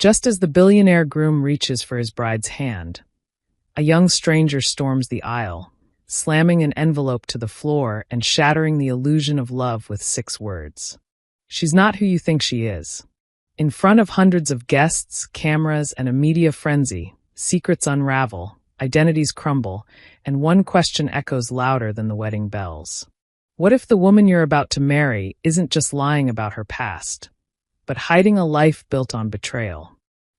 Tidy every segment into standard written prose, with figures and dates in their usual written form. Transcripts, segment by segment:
Just as the billionaire groom reaches for his bride's hand, a young stranger storms the aisle, slamming an envelope to the floor and shattering the illusion of love with 6 words. She's not who you think she is. In front of hundreds of guests, cameras, and a media frenzy, secrets unravel, identities crumble, and one question echoes louder than the wedding bells. What if the woman you're about to marry isn't just lying about her past, but hiding a life built on betrayal?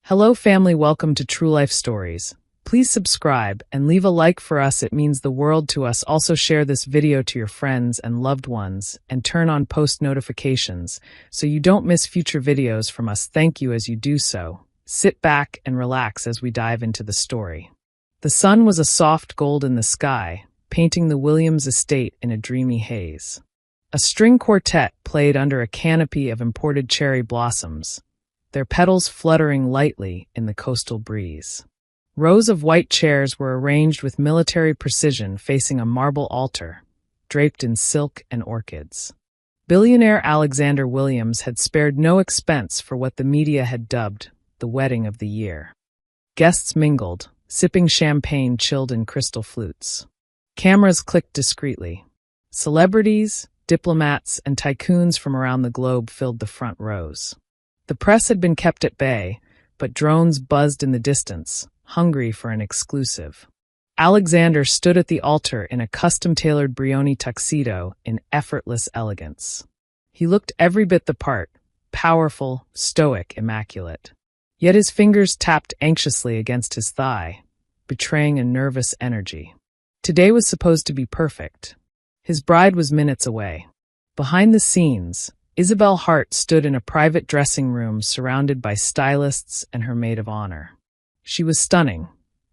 Hello family, welcome to True Life Stories. Please subscribe and leave a like for us, it means the world to us. Also share this video to your friends and loved ones and turn on post notifications so you don't miss future videos from us. Thank you as you do so. Sit back and relax as we dive into the story. The sun was a soft gold in the sky, painting the Williams estate in a dreamy haze. A string quartet played under a canopy of imported cherry blossoms, their petals fluttering lightly in the coastal breeze. Rows of white chairs were arranged with military precision facing a marble altar, draped in silk and orchids. Billionaire Alexander Williams had spared no expense for what the media had dubbed the wedding of the year. Guests mingled, sipping champagne chilled in crystal flutes. Cameras clicked discreetly. Celebrities, diplomats, and tycoons from around the globe filled the front rows. The press had been kept at bay, but drones buzzed in the distance, hungry for an exclusive. Alexander stood at the altar in a custom-tailored Brioni tuxedo in effortless elegance. He looked every bit the part, powerful, stoic, immaculate. Yet his fingers tapped anxiously against his thigh, betraying a nervous energy. Today was supposed to be perfect. His bride was minutes away. Behind the scenes, Isabel Hart stood in a private dressing room surrounded by stylists and her maid of honor. She was stunning.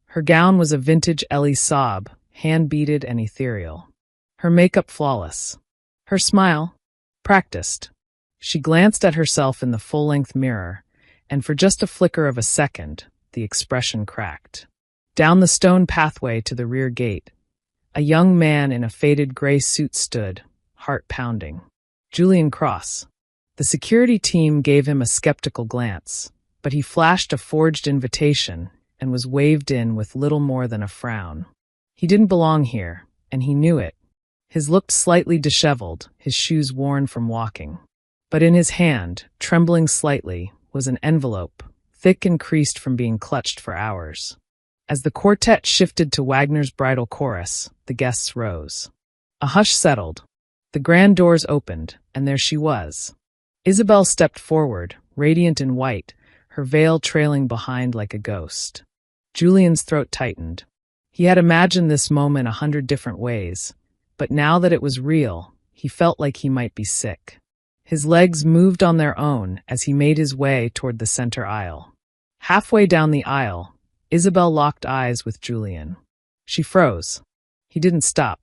Her gown was a vintage Elie Saab, hand-beaded and ethereal. Her makeup flawless. Her smile, practiced. She glanced at herself in the full-length mirror, and for just a flicker of a second, the expression cracked. Down the stone pathway to the rear gate, a young man in a faded gray suit stood, heart pounding. Julian Cross. The security team gave him a skeptical glance, but he flashed a forged invitation and was waved in with little more than a frown. He didn't belong here, and he knew it. His looked slightly disheveled, his shoes worn from walking. But in his hand, trembling slightly, was an envelope, thick and creased from being clutched for hours. As the quartet shifted to Wagner's bridal chorus, the guests rose. A hush settled. The grand doors opened, and there she was. Isabel stepped forward, radiant in white, her veil trailing behind like a ghost. Julian's throat tightened. He had imagined this moment 100 different ways, but now that it was real, he felt like he might be sick. His legs moved on their own as he made his way toward the center aisle. Halfway down the aisle, Isabel locked eyes with Julian. She froze. He didn't stop.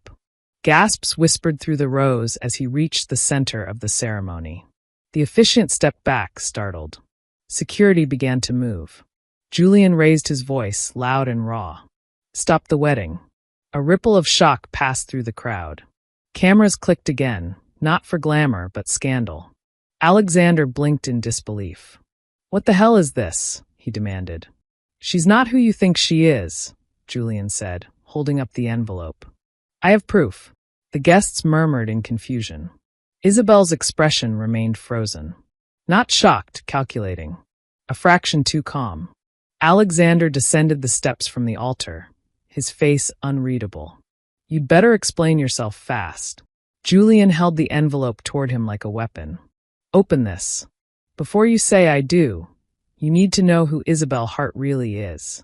Gasps whispered through the rows as he reached the center of the ceremony. The officiant stepped back, startled. Security began to move. Julian raised his voice, loud and raw. "Stop the wedding." A ripple of shock passed through the crowd. Cameras clicked again, not for glamour but scandal. Alexander blinked in disbelief. "What the hell is this?" he demanded. "She's not who you think she is," Julian said, holding up the envelope. "I have proof." The guests murmured in confusion. Isabel's expression remained frozen. Not shocked, calculating. A fraction too calm. Alexander descended the steps from the altar, his face unreadable. "You'd better explain yourself fast." Julian held the envelope toward him like a weapon. "Open this. Before you say I do, you need to know who Isabel Hart really is."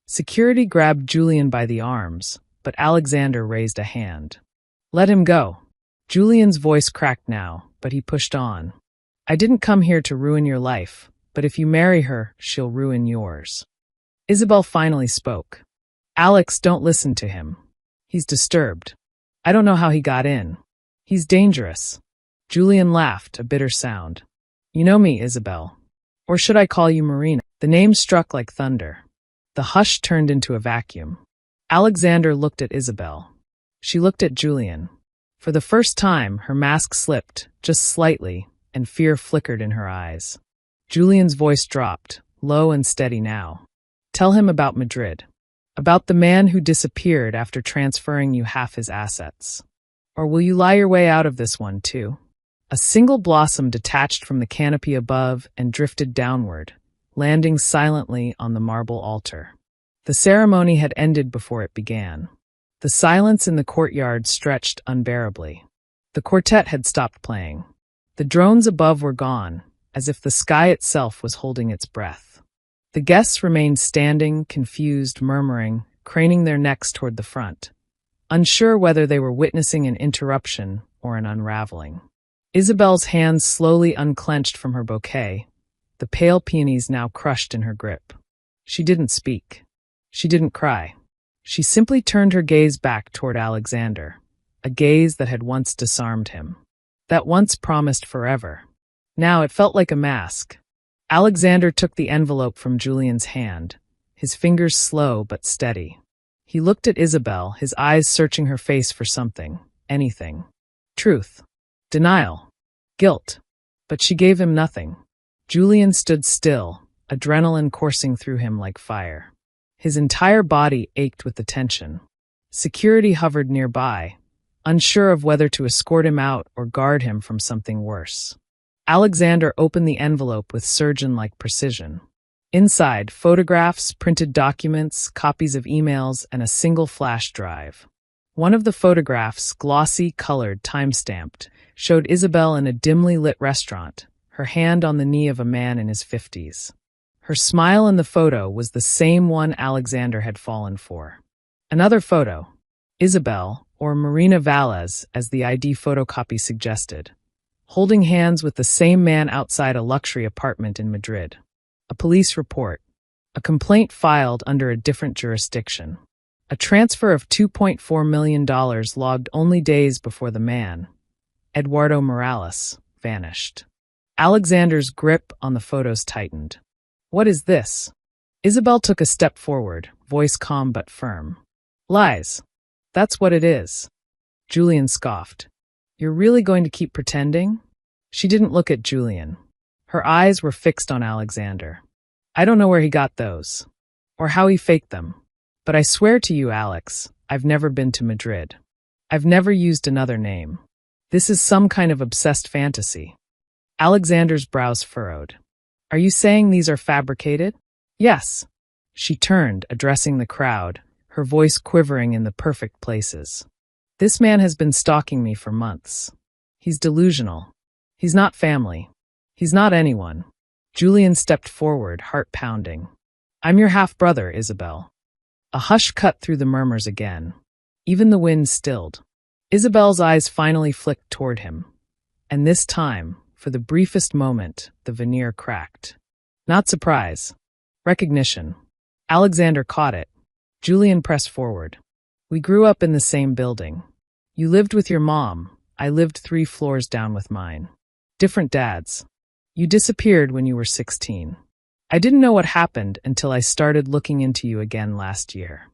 Security grabbed Julian by the arms, but Alexander raised a hand. "Let him go." Julian's voice cracked now, but he pushed on. "I didn't come here to ruin your life, but if you marry her, she'll ruin yours." Isabel finally spoke. "Alex, don't listen to him. He's disturbed. I don't know how he got in. He's dangerous." Julian laughed, a bitter sound. "You know me, Isabel. Or should I call you Marina?" The name struck like thunder. The hush turned into a vacuum. Alexander looked at Isabel. She looked at Julian. For the first time, her mask slipped, just slightly, and fear flickered in her eyes. Julian's voice dropped, low and steady now. Tell him about Madrid. About the man who disappeared after transferring you half his assets. Or will you lie your way out of this one, too? A single blossom detached from the canopy above and drifted downward, landing silently on the marble altar. The ceremony had ended before it began. The silence in the courtyard stretched unbearably. The quartet had stopped playing. The drones above were gone, as if the sky itself was holding its breath. The guests remained standing, confused, murmuring, craning their necks toward the front, unsure whether they were witnessing an interruption or an unraveling. Isabel's hands slowly unclenched from her bouquet, the pale peonies now crushed in her grip. She didn't speak. She didn't cry. She simply turned her gaze back toward Alexander, a gaze that had once disarmed him, that once promised forever. Now it felt like a mask. Alexander took the envelope from Julian's hand, his fingers slow but steady. He looked at Isabel, his eyes searching her face for something, anything. Truth. Denial. Guilt. But she gave him nothing. Julian stood still, adrenaline coursing through him like fire. His entire body ached with the tension. Security hovered nearby, unsure of whether to escort him out or guard him from something worse. Alexander opened the envelope with surgeon-like precision. Inside, photographs, printed documents, copies of emails, and a single flash drive. One of the photographs, glossy, colored, time-stamped, showed Isabel in a dimly lit restaurant, her hand on the knee of a man in his 50s. Her smile in the photo was the same one Alexander had fallen for. Another photo. Isabel, or Marina Valles, as the ID photocopy suggested, holding hands with the same man outside a luxury apartment in Madrid. A police report. A complaint filed under a different jurisdiction. A transfer of $2.4 million logged only days before the man, Eduardo Morales, vanished. Alexander's grip on the photos tightened. What is this? Isabel took a step forward, voice calm but firm. Lies. That's what it is. Julian scoffed. You're really going to keep pretending? She didn't look at Julian. Her eyes were fixed on Alexander. I don't know where he got those, or how he faked them. But I swear to you, Alex, I've never been to Madrid. I've never used another name. This is some kind of obsessed fantasy. Alexander's brows furrowed. Are you saying these are fabricated? Yes. She turned, addressing the crowd, her voice quivering in the perfect places. This man has been stalking me for months. He's delusional. He's not family. He's not anyone. Julian stepped forward, heart pounding. I'm your half-brother, Isabel. A hush cut through the murmurs again. Even the wind stilled. Isabel's eyes finally flicked toward him. And this time, for the briefest moment, the veneer cracked. Not surprise. Recognition. Alexander caught it. Julian pressed forward. We grew up in the same building. You lived with your mom. I lived 3 floors down with mine. Different dads. You disappeared when you were 16. I didn't know what happened until I started looking into you again last year.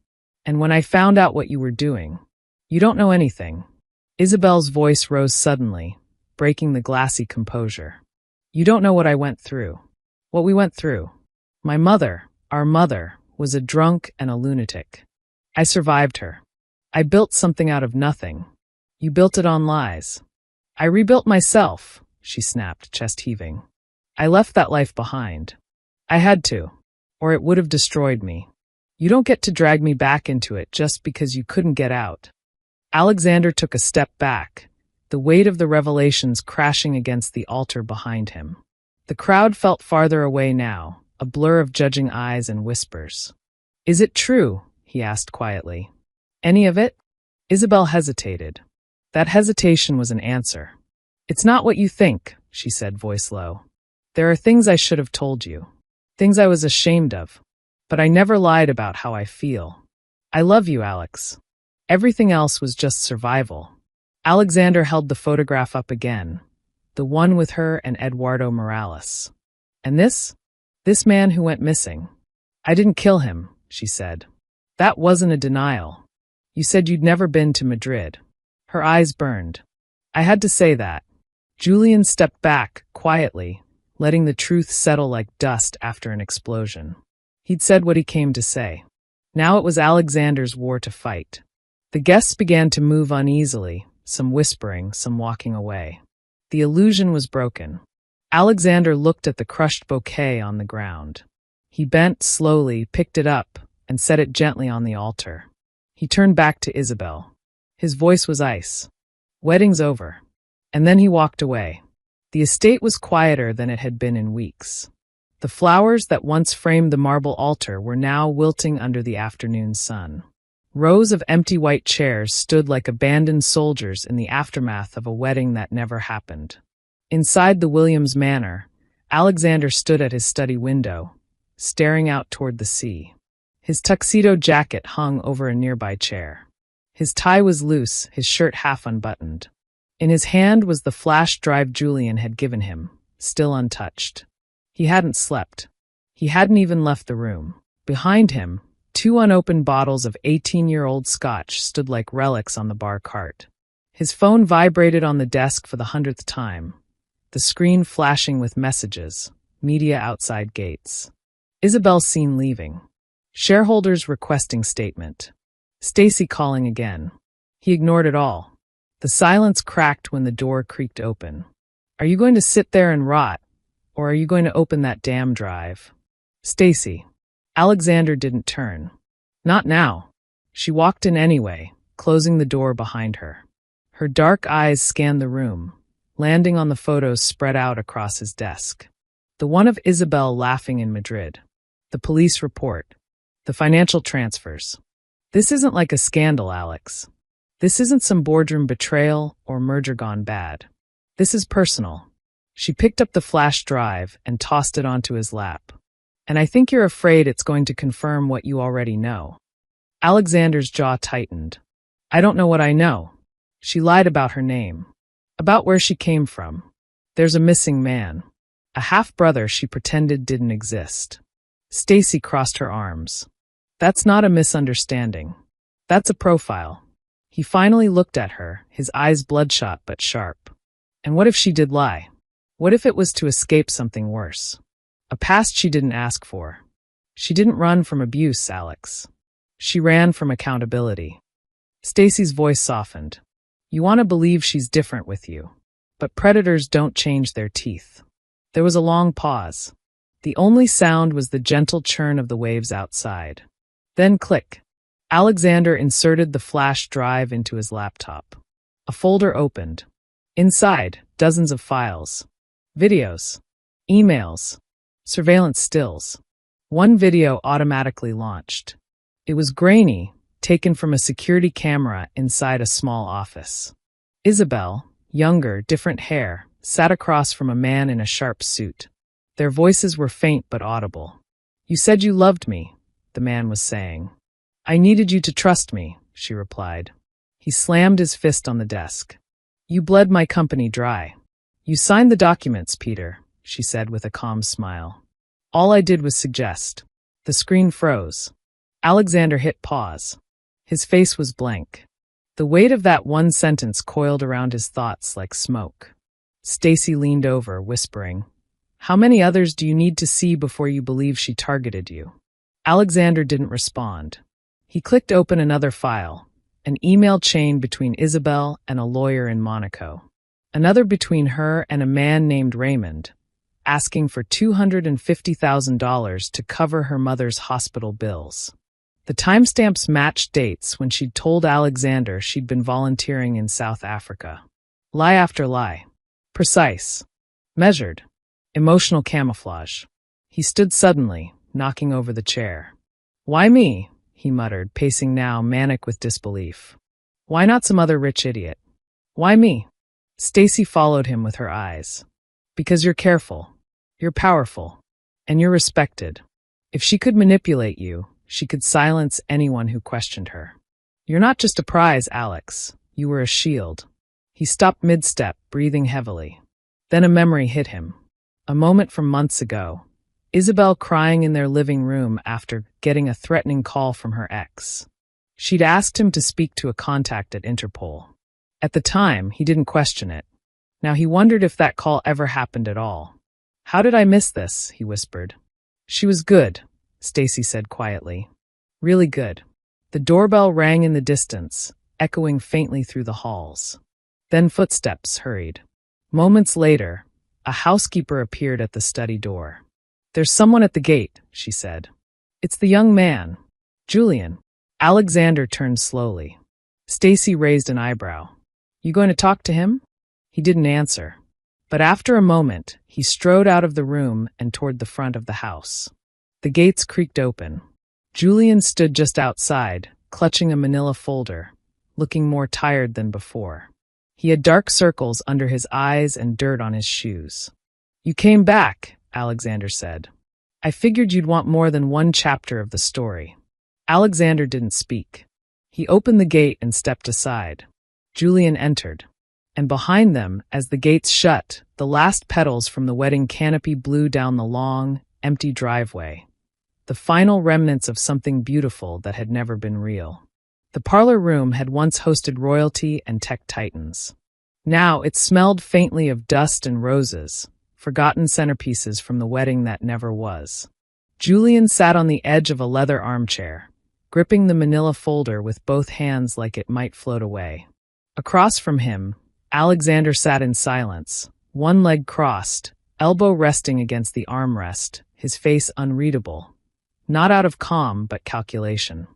And when I found out what you were doing, you don't know anything. Isabel's voice rose suddenly, breaking the glassy composure. You don't know what I went through. What we went through. My mother, our mother, was a drunk and a lunatic. I survived her. I built something out of nothing. You built it on lies. I rebuilt myself, she snapped, chest heaving. I left that life behind. I had to, or it would have destroyed me. You don't get to drag me back into it just because you couldn't get out. Alexander took a step back, the weight of the revelations crashing against the altar behind him. The crowd felt farther away now, a blur of judging eyes and whispers. Is it true? He asked quietly. Any of it? Isabel hesitated. That hesitation was an answer. It's not what you think, she said, voice low. There are things I should have told you. Things I was ashamed of. But I never lied about how I feel. I love you, Alex. Everything else was just survival. Alexander held the photograph up again, the one with her and Eduardo Morales. And this man who went missing. I didn't kill him, she said. That wasn't a denial. You said you'd never been to Madrid. Her eyes burned. I had to say that. Julian stepped back, quietly, letting the truth settle like dust after an explosion. He'd said what he came to say. Now it was Alexander's war to fight. The guests began to move uneasily, some whispering, some walking away. The illusion was broken. Alexander looked at the crushed bouquet on the ground. He bent slowly, picked it up, and set it gently on the altar. He turned back to Isabel. His voice was ice. "Wedding's over." And then he walked away. The estate was quieter than it had been in weeks. The flowers that once framed the marble altar were now wilting under the afternoon sun. Rows of empty white chairs stood like abandoned soldiers in the aftermath of a wedding that never happened. Inside the Williams manor, Alexander stood at his study window, staring out toward the sea. His tuxedo jacket hung over a nearby chair. His tie was loose, his shirt half unbuttoned. In his hand was the flash drive Julian had given him, still untouched. He hadn't slept. He hadn't even left the room. Behind him, 2 unopened bottles of 18-year-old scotch stood like relics on the bar cart. His phone vibrated on the desk for the 100th time, the screen flashing with messages, media outside gates. Isabel seen leaving. Shareholders requesting statement. Stacy calling again. He ignored it all. The silence cracked when the door creaked open. "Are you going to sit there and rot, or are you going to open that damn drive?" "Stacy." Alexander didn't turn. Not now. She walked in anyway, closing the door behind her. Her dark eyes scanned the room, landing on the photos spread out across his desk. The one of Isabel laughing in Madrid. The police report. The financial transfers. This isn't like a scandal, Alex. This isn't some boardroom betrayal or merger gone bad. This is personal. She picked up the flash drive and tossed it onto his lap. "And I think you're afraid it's going to confirm what you already know." Alexander's jaw tightened. "I don't know what I know." She lied about her name. About where she came from. There's a missing man. A half-brother she pretended didn't exist. Stacy crossed her arms. "That's not a misunderstanding. That's a profile." He finally looked at her, his eyes bloodshot but sharp. And what if she did lie? What if it was to escape something worse? A past she didn't ask for. She didn't run from abuse, Alex. She ran from accountability. Stacy's voice softened. "You want to believe she's different with you. But predators don't change their teeth." There was a long pause. The only sound was the gentle churn of the waves outside. Then click. Alexander inserted the flash drive into his laptop. A folder opened. Inside, dozens of files. Videos. Emails. Surveillance stills. One video automatically launched. It was grainy, taken from a security camera inside a small office. Isabel, younger, different hair, sat across from a man in a sharp suit. Their voices were faint but audible. "You said you loved me," the man was saying. "I needed you to trust me," she replied. He slammed his fist on the desk. "You bled my company dry." "You signed the documents, Peter," she said with a calm smile. "All I did was suggest." The screen froze. Alexander hit pause. His face was blank. The weight of that one sentence coiled around his thoughts like smoke. Stacy leaned over, whispering, "How many others do you need to see before you believe she targeted you?" Alexander didn't respond. He clicked open another file, an email chain between Isabel and a lawyer in Monaco. Another between her and a man named Raymond, asking for $250,000 to cover her mother's hospital bills. The timestamps matched dates when she'd told Alexander she'd been volunteering in South Africa. Lie after lie. Precise. Measured. Emotional camouflage. He stood suddenly, knocking over the chair. "Why me?" he muttered, pacing now, manic with disbelief. "Why not some other rich idiot? Why me?" Stacy followed him with her eyes. "Because you're careful. You're powerful. And you're respected. If she could manipulate you, she could silence anyone who questioned her. You're not just a prize, Alex. You were a shield." He stopped mid-step, breathing heavily. Then a memory hit him. A moment from months ago. Isabel crying in their living room after getting a threatening call from her ex. She'd asked him to speak to a contact at Interpol. At the time, he didn't question it. Now he wondered if that call ever happened at all. How did I miss this? He whispered. She was good, Stacy said quietly. Really good. The doorbell rang in the distance, echoing faintly through the halls. Then footsteps hurried. Moments later, a housekeeper appeared at the study door. There's someone at the gate, she said. It's the young man, Julian. Alexander turned slowly. Stacy raised an eyebrow. You going to talk to him? He didn't answer. But after a moment, he strode out of the room and toward the front of the house. The gates creaked open. Julian stood just outside, clutching a manila folder, looking more tired than before. He had dark circles under his eyes and dirt on his shoes. You came back, Alexander said. I figured you'd want more than one chapter of the story. Alexander didn't speak. He opened the gate and stepped aside. Julian entered. And behind them, as the gates shut, the last petals from the wedding canopy blew down the long, empty driveway. The final remnants of something beautiful that had never been real. The parlor room had once hosted royalty and tech titans. Now it smelled faintly of dust and roses, forgotten centerpieces from the wedding that never was. Julian sat on the edge of a leather armchair, gripping the manila folder with both hands like it might float away. Across from him, Alexander sat in silence, one leg crossed, elbow resting against the armrest, his face unreadable. Not out of calm, but calculation.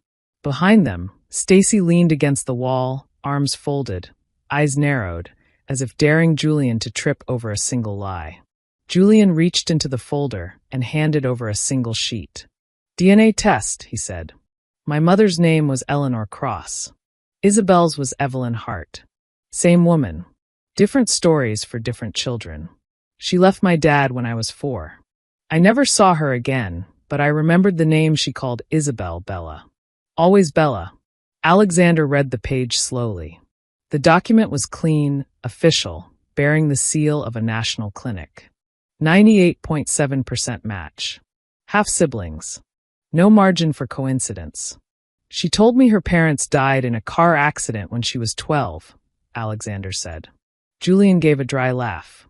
Behind them, Stacy leaned against the wall, arms folded, eyes narrowed, as if daring Julian to trip over a single lie. Julian reached into the folder and handed over a single sheet. DNA test, he said. My mother's name was Eleanor Cross. Isabel's was Evelyn Hart. Same woman. Different stories for different children. She left my dad when I was 4. I never saw her again, but I remembered the name she called Isabel Bella. Always Bella. Alexander read the page slowly. The document was clean, official, bearing the seal of a national clinic. 98.7% match. Half siblings. No margin for coincidence. She told me her parents died in a car accident when she was 12, Alexander said. Julian gave a dry laugh.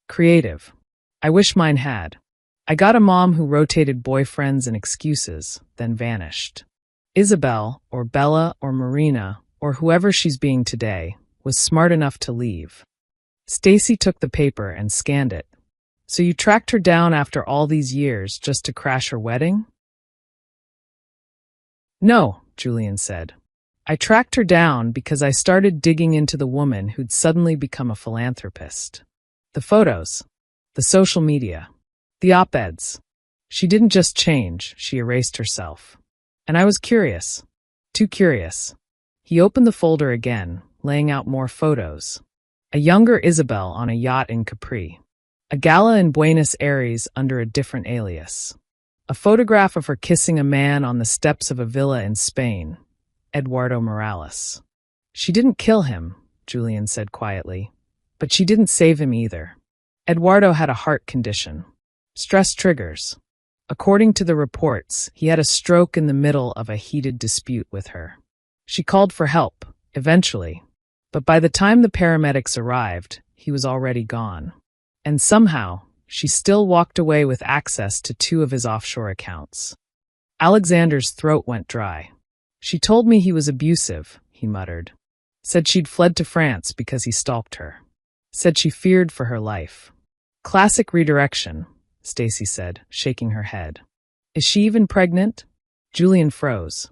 Creative. I wish mine had. I got a mom who rotated boyfriends and excuses, then vanished. Isabel, or Bella, or Marina, or whoever she's being today, was smart enough to leave. Stacy took the paper and scanned it. So you tracked her down after all these years just to crash her wedding? No, Julian said. I tracked her down because I started digging into the woman who'd suddenly become a philanthropist. The photos, the social media, the op-eds. She didn't just change, she erased herself. And I was curious. Too curious. He opened the folder again, laying out more photos. A younger Isabel on a yacht in Capri. A gala in Buenos Aires under a different alias. A photograph of her kissing a man on the steps of a villa in Spain. Eduardo Morales. She didn't kill him, Julian said quietly. But she didn't save him either. Eduardo had a heart condition. Stress triggers. According to the reports, he had a stroke in the middle of a heated dispute with her. She called for help, eventually. But by the time the paramedics arrived, he was already gone. And somehow, she still walked away with access to 2 of his offshore accounts. Alexander's throat went dry. She told me he was abusive, he muttered. Said she'd fled to France because he stalked her. Said she feared for her life. Classic redirection, Stacy said, shaking her head. Is she even pregnant? Julian froze.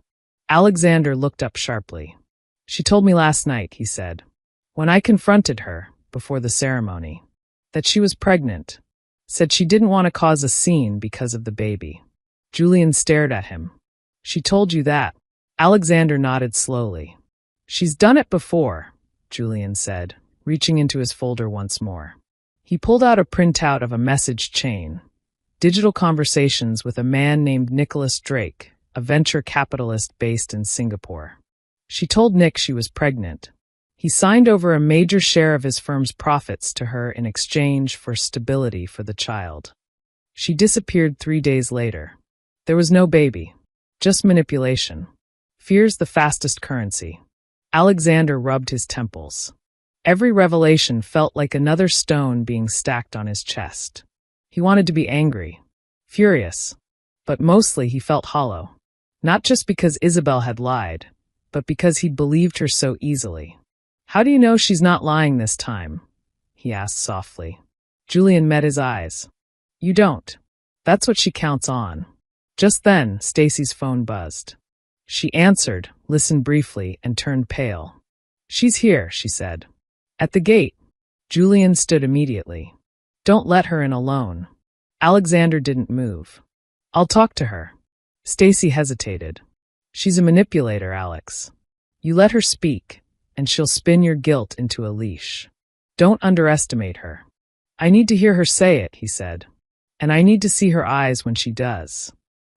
Alexander looked up sharply. She told me last night, he said, when I confronted her, before the ceremony, that she was pregnant. Said she didn't want to cause a scene because of the baby. Julian stared at him. She told you that? Alexander nodded slowly. She's done it before, Julian said, reaching into his folder once more. He pulled out a printout of a message chain. Digital conversations with a man named Nicholas Drake, a venture capitalist based in Singapore. She told Nick she was pregnant. He signed over a major share of his firm's profits to her in exchange for stability for the child. She disappeared 3 days later. There was no baby, just manipulation. Fear's the fastest currency. Alexander rubbed his temples. Every revelation felt like another stone being stacked on his chest. He wanted to be angry, furious, but mostly he felt hollow. Not just because Isabel had lied, but because he'd believed her so easily. "How do you know she's not lying this time?" he asked softly. Julian met his eyes. "You don't. That's what she counts on." Just then, Stacy's phone buzzed. She answered, listened briefly, and turned pale. "She's here," she said. "At the gate." Julian stood immediately. "Don't let her in alone." Alexander didn't move. "I'll talk to her." Stacy hesitated. "She's a manipulator, Alex. You let her speak, and she'll spin your guilt into a leash. Don't underestimate her." "I need to hear her say it," he said. "And I need to see her eyes when she does."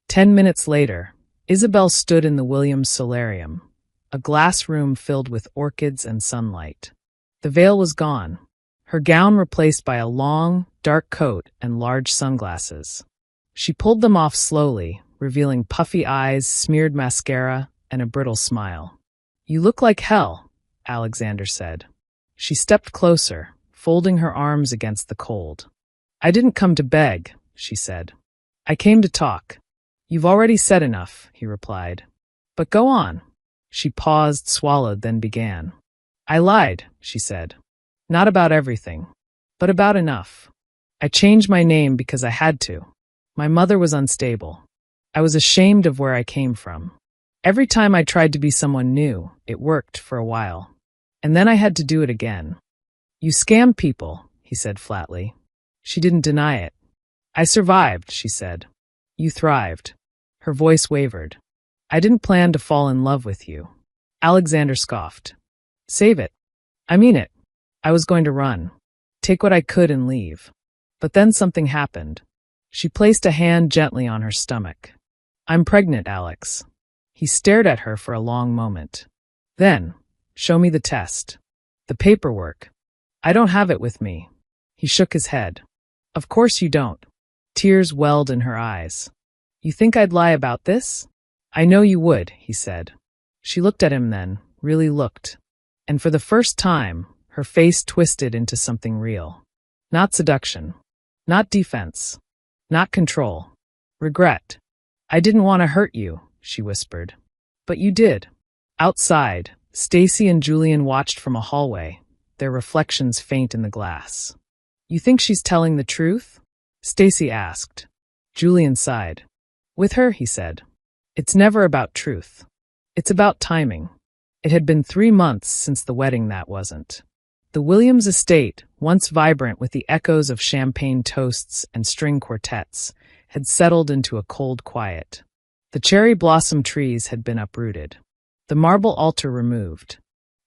10 minutes later, Isabel stood in the Williams solarium, a glass room filled with orchids and sunlight. The veil was gone, her gown replaced by a long, dark coat and large sunglasses. She pulled them off slowly, revealing puffy eyes, smeared mascara, and a brittle smile. "You look like hell," Alexander said. She stepped closer, folding her arms against the cold. "I didn't come to beg," she said. "I came to talk." "You've already said enough," he replied. "But go on." She paused, swallowed, then began. "I lied," she said. "Not about everything, but about enough. I changed my name because I had to. My mother was unstable. I was ashamed of where I came from. Every time I tried to be someone new, it worked for a while. And then I had to do it again." "You scammed people," he said flatly. She didn't deny it. "I survived," she said. "You thrived." Her voice wavered. "I didn't plan to fall in love with you." Alexander scoffed. "Save it." "I mean it. I was going to run. Take what I could and leave. But then something happened." She placed a hand gently on her stomach. "I'm pregnant, Alex." He stared at her for a long moment. Then, "Show me the test. The paperwork." "I don't have it with me." He shook his head. "Of course you don't." Tears welled in her eyes. "You think I'd lie about this?" "I know you would," he said. She looked at him then, really looked. And for the first time, her face twisted into something real. Not seduction. Not defense. Not control. Regret. "I didn't want to hurt you," she whispered. "But you did." Outside, Stacy and Julian watched from a hallway, their reflections faint in the glass. "You think she's telling the truth?" Stacy asked. Julian sighed. "With her," he said, "it's never about truth. It's about timing." It had been 3 months since the wedding that wasn't. The Williams estate, once vibrant with the echoes of champagne toasts and string quartets, had settled into a cold quiet. The cherry blossom trees had been uprooted. The marble altar removed.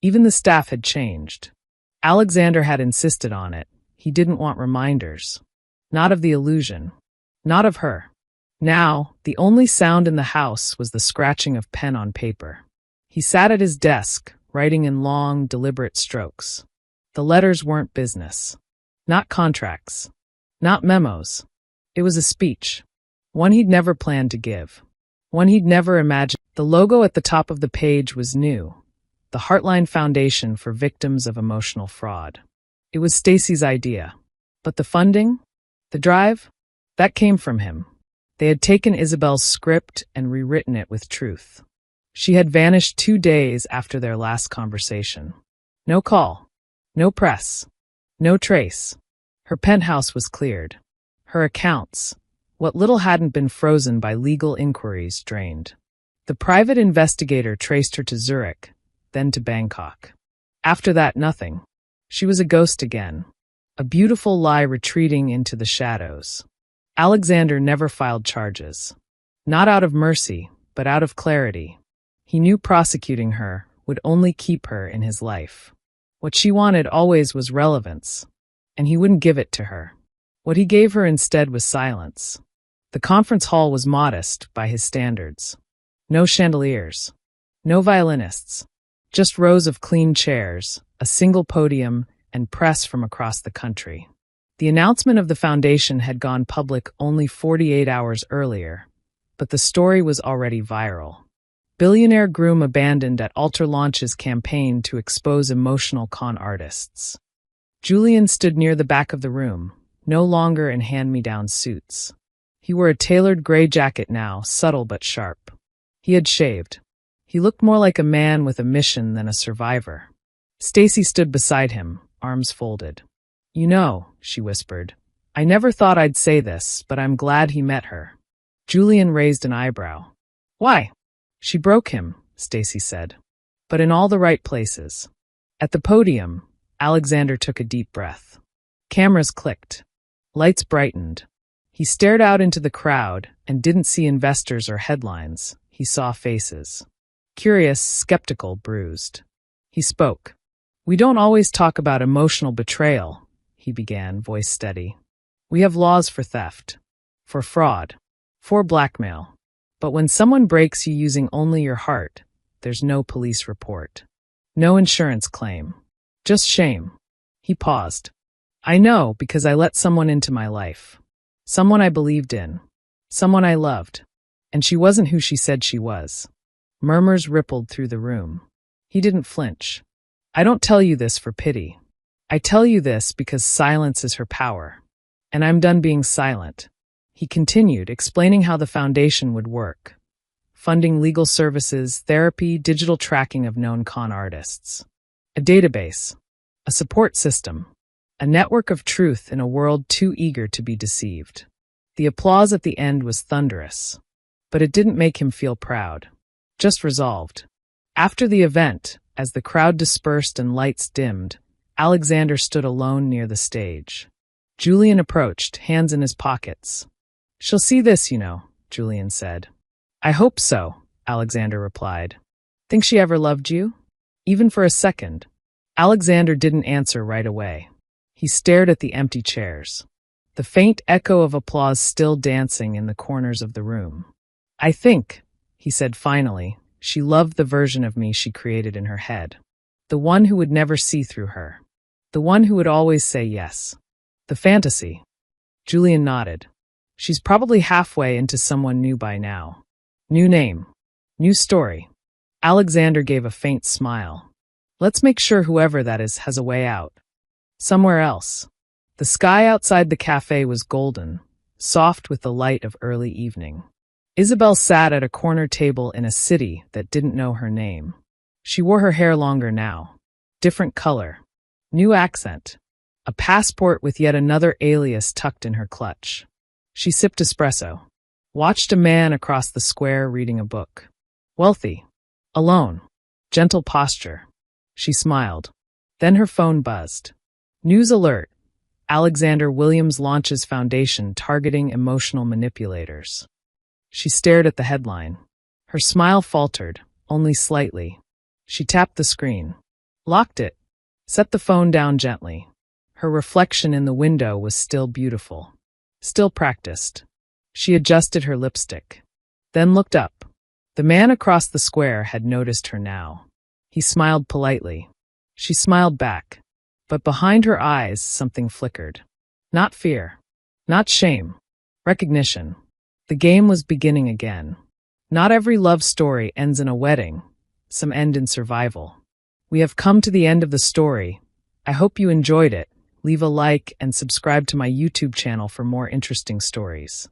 Even the staff had changed. Alexander had insisted on it. He didn't want reminders. Not of the illusion. Not of her. Now, the only sound in the house was the scratching of pen on paper. He sat at his desk, writing in long, deliberate strokes. The letters weren't business. Not contracts. Not memos. It was a speech. One he'd never planned to give. One he'd never imagined. The logo at the top of the page was new. The Heartline Foundation for Victims of Emotional Fraud. It was Stacy's idea. But the funding? The drive? That came from him. They had taken Isabel's script and rewritten it with truth. She had vanished 2 days after their last conversation. No call. No press. No trace. Her penthouse was cleared. Her accounts, what little hadn't been frozen by legal inquiries, drained. The private investigator traced her to Zurich, then to Bangkok. After that, nothing. She was a ghost again. A beautiful lie retreating into the shadows. Alexander never filed charges. Not out of mercy, but out of clarity. He knew prosecuting her would only keep her in his life. What she wanted always was relevance, and he wouldn't give it to her. What he gave her instead was silence. The conference hall was modest by his standards. No chandeliers. No violinists. Just rows of clean chairs, a single podium, and press from across the country. The announcement of the foundation had gone public only 48 hours earlier, but the story was already viral. Billionaire groom abandoned at altar launches campaign to expose emotional con artists. Julian stood near the back of the room, no longer in hand-me-down suits. He wore a tailored gray jacket now, subtle but sharp. He had shaved. He looked more like a man with a mission than a survivor. Stacy stood beside him, arms folded. "You know," she whispered, "I never thought I'd say this, but I'm glad he met her." Julian raised an eyebrow. "Why?" "She broke him," Stacy said. "But in all the right places." At the podium, Alexander took a deep breath. Cameras clicked. Lights brightened. He stared out into the crowd and didn't see investors or headlines. He saw faces. Curious, skeptical, bruised. He spoke. "We don't always talk about emotional betrayal," he began, voice steady. "We have laws for theft, for fraud, for blackmail. But when someone breaks you using only your heart, there's no police report. No insurance claim. Just shame." He paused. "I know because I let someone into my life. Someone I believed in. Someone I loved. And she wasn't who she said she was." Murmurs rippled through the room. He didn't flinch. "I don't tell you this for pity. I tell you this because silence is her power. And I'm done being silent." He continued, explaining how the foundation would work. Funding legal services, therapy, digital tracking of known con artists. A database. A support system. A network of truth in a world too eager to be deceived. The applause at the end was thunderous. But it didn't make him feel proud. Just resolved. After the event, as the crowd dispersed and lights dimmed, Alexander stood alone near the stage. Julian approached, hands in his pockets. "She'll see this, you know," Julian said. "I hope so," Alexander replied. "Think she ever loved you? Even for a second?" Alexander didn't answer right away. He stared at the empty chairs. The faint echo of applause still dancing in the corners of the room. "I think," he said finally, "she loved the version of me she created in her head. The one who would never see through her. The one who would always say yes. The fantasy." Julian nodded. "She's probably halfway into someone new by now. New name. New story." Alexander gave a faint smile. "Let's make sure whoever that is has a way out. Somewhere else." The sky outside the cafe was golden, soft with the light of early evening. Isabel sat at a corner table in a city that didn't know her name. She wore her hair longer now. Different color. New accent. A passport with yet another alias tucked in her clutch. She sipped espresso. Watched a man across the square reading a book. Wealthy. Alone. Gentle posture. She smiled. Then her phone buzzed. News alert. Alexander Williams launches foundation targeting emotional manipulators. She stared at the headline. Her smile faltered, only slightly. She tapped the screen. Locked it. Set the phone down gently. Her reflection in the window was still beautiful. Still practiced. She adjusted her lipstick. Then looked up. The man across the square had noticed her now. He smiled politely. She smiled back. But behind her eyes, something flickered. Not fear. Not shame. Recognition. The game was beginning again. Not every love story ends in a wedding. Some end in survival. We have come to the end of the story. I hope you enjoyed it. Leave a like and subscribe to my YouTube channel for more interesting stories.